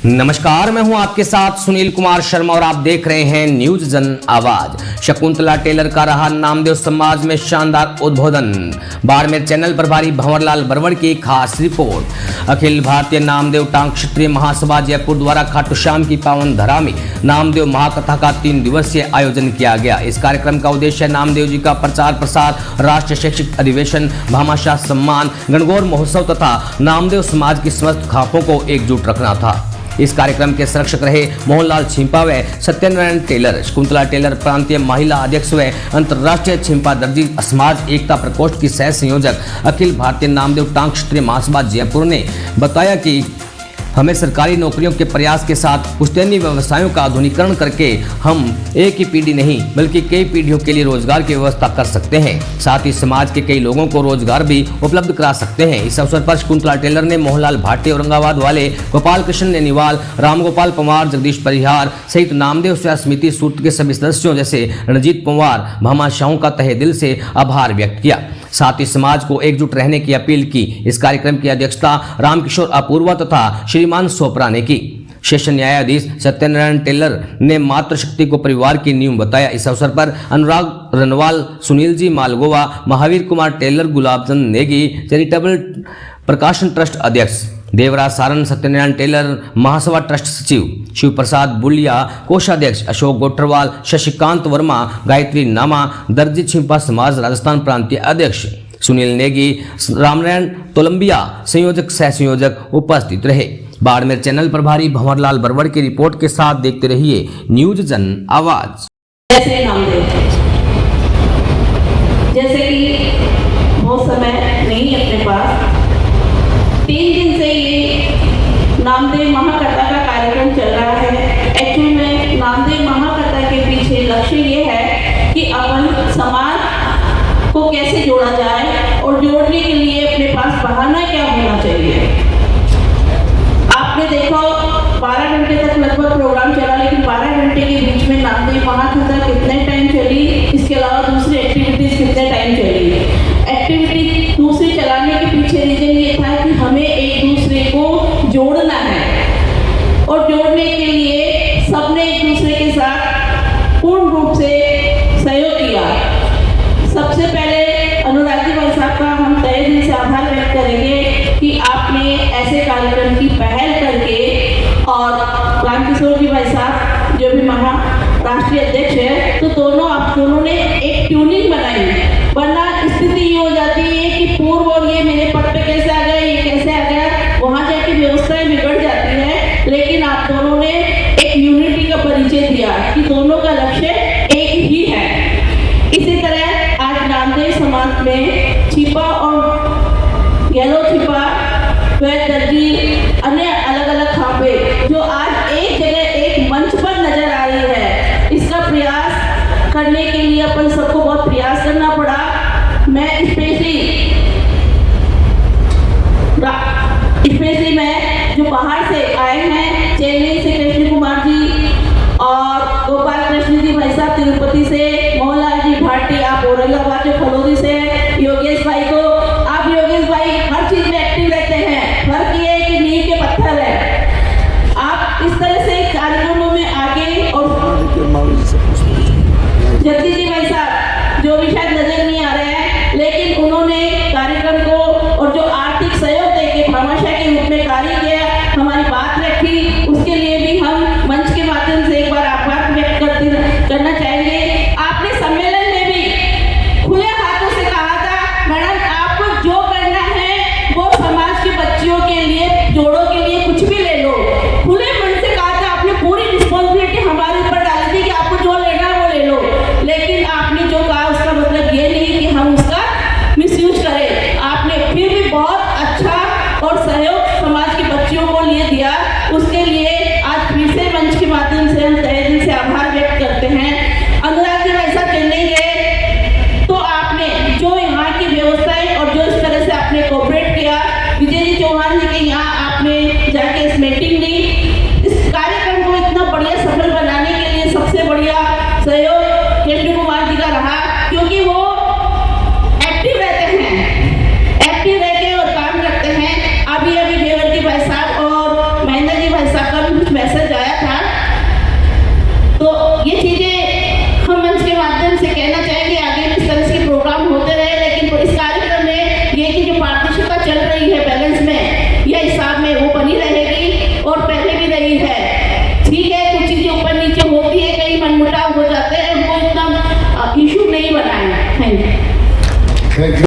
नमस्कार, मैं हूं आपके साथ सुनील कुमार शर्मा और आप देख रहे हैं न्यूज जन आवाज। शकुंतला टेलर का रहा नामदेव समाज में शानदार उद्बोधन। बाड़मेर चैनल प्रभारी भंवरलाल बरवड़ की खास रिपोर्ट। अखिल भारतीय नामदेव टांग क्षत्रिय महासभा जयपुर द्वारा खाटू श्याम की पावन धरा में नामदेव महाकथा का 3 दिवसीय आयोजन किया गया। इस कार्यक्रम का उद्देश्य नामदेव जी का प्रचार प्रसार, राष्ट्रीय शैक्षिक अधिवेशन, भामाशाह सम्मान, गणगौर महोत्सव तथा नामदेव समाज की समस्त खापों को एकजुट रखना था। इस कार्यक्रम के संरक्षक रहे मोहनलाल छिंपा व सत्यनारायण टेलर। शकुंतला टेलर प्रांतीय महिला अध्यक्ष व अंतर्राष्ट्रीय छिंपा दर्जी समाज एकता प्रकोष्ठ की सह संयोजक अखिल भारतीय नामदेव टांग क्षत्रिय महासभा जयपुर ने बताया कि हमें सरकारी नौकरियों के प्रयास के साथ पुश्तैनी व्यवसायों का आधुनिकीकरण करके हम एक ही पीढ़ी नहीं बल्कि कई पीढ़ियों के लिए रोजगार की व्यवस्था कर सकते हैं। साथ ही समाज के कई लोगों को रोजगार भी उपलब्ध करा सकते हैं। इस अवसर पर शकुंतला टेलर ने मोहनलाल भाटी औरंगाबाद वाले, गोपाल कृष्ण नेनीवाल, रामगोपाल पंवार, जगदीश परिहार सहित नामदेव सेवा समिति सूत्र के सभी सदस्यों जैसे रणजीत पंवार, भामाशाहों का तहे दिल से आभार व्यक्त किया। साथ ही समाज को एकजुट रहने की अपील की। इस कार्यक्रम की अध्यक्षता रामकिशोर अपूर्वा तथा श्रीमान सोपरा ने की। सेशन न्यायाधीश सत्यनारायण टेलर ने मातृशक्ति को परिवार की नींव बताया। इस अवसर पर अनुराग रनवाल, सुनील जी मालगोवा, महावीर कुमार टेलर, गुलाबचंद नेगी, चैरिटेबल प्रकाशन ट्रस्ट अध्यक्ष देवराज सारण, सत्यनारायण टेलर महासभा ट्रस्ट सचिव शिव प्रसाद बुलिया, कोषाध्यक्ष अशोक गोठरवाल, शशिकांत वर्मा, गायत्री नामा, दर्जी छिंपा समाज राजस्थान प्रांतीय अध्यक्ष सुनील नेगी, रामनारायण तोलंबिया संयोजक सह संयोजक उपस्थित रहे। बाड़मेर चैनल प्रभारी भंवरलाल बरवड़ की रिपोर्ट के साथ देखते रहिए न्यूज जन आवाज। जैसे कि बहुत समय नहीं अपने पास, 3 दिन से ये नामदेव महाकथा का कार्यक्रम चल रहा है। एक्चुअली में नामदेव महाकथा के पीछे लक्ष्य ये है कि अपन समाज को कैसे जोड़ा जाए और जोड़ने के लिए अपने पास बहाना क्या होना चाहिए। आपने देखो 12 घंटे तक लगभग प्रोग्राम चला, लेकिन 12 घंटे के बीच में नामदेव महाकथा कितने टाइम चली, इसके अलावा दूसरी एक्टिविटीज कितने टाइम चली। एक्टिविटी दूसरी चलाने के पीछे रीजन ये था कि हमें एक दूसरे को जोड़ना है और जोड़ने के लिए सबने एक दूसरे के साथ पूर्ण रूप से सहयोग किया। सबसे पहले अनुराग जी भाई साहब का हम तहे दिल से आभार व्यक्त करेंगे कि आपने ऐसे कार्यक्रम की पहल करके, और रामकिशोर जी भाई साहब जो भी राष्ट्रीय अध्यक्ष है, तो दोनों ने एक ट्यूनिंग बनाई। वरना स्थिति ये हो जाती है कि पूर्व और ये मेरे पद पे कैसे आ गया, ये कैसे आ गया, वहां जाके व्यवस्थाएं बिगड़ जाती है। लेकिन आप दोनों ने एक यूनिटी का परिचय दिया कि दोनों का लक्ष्य एक ही है। इसी तरह आज नामदेव समाज में छिपा और गहलो छिपा व दर्जी अन्य अलग अलग खापे जो आज एक जगह एक मंच पर नजर आ रही है, इसका प्रयास करने के लिए अपन सबको बहुत प्रयास करना पड़ा। मैं स्पेशली मैं जो बाहर से आए हैं, चेन्नई से कृष्ण कुमार जी और गोपाल कृष्ण जी भाई साहब तिरुपति से, मोहनलाल जी भाटी आप औरंगाबाद के फलोदी से, योगेश भाई को, आप योगेश भाई हर चीज में एक्टिव रहते हैं, फर्क ये है कि नींव के पत्थर है। आप इस तरह से कार्यक्रमों में आगे, और जगदीश जी भाई साहब जो भी शायद नजर नहीं आ रहे हैं, लेकिन उन्होंने कार्यक्रम को और जो आर्थिक सहयोग देके भामाशाह के रूप में कार्य किया, हमारी बात रखी, उसके लिए भी हम मंच के माध्यम से एक बार आभार व्यक्त करना चाहेंगे। आपने सम्मेलन में भी खुले हाथों से कहा था, मैडम आपको जो करना है वो समाज की बच्चियों के लिए, जोड़ों के लिए कुछ भी ले लो। खुले मन से कहा था, आपने पूरी रिस्पॉन्सिबिलिटी हमारे ऊपर डाली थी कि आपको जो लेना है वो ले लो। लेकिन आपने जो कहा उसका मतलब ये नहीं कि हम उसका मिसयूज करें। आपने फिर भी बहुत अच्छा और सहयोग समाज की बच्चियों को लिए दिया, उसके लिए आज फिर से मंच के माध्यम से हम तहे दिल से आभार व्यक्त करते हैं। बनी रहेगी और पहले भी रही है। ठीक है, कुछ चीजें ऊपर नीचे होती है, कई मनमुटाव हो जाते हैं, वो इतना इशू नहीं बनाए। Thank you.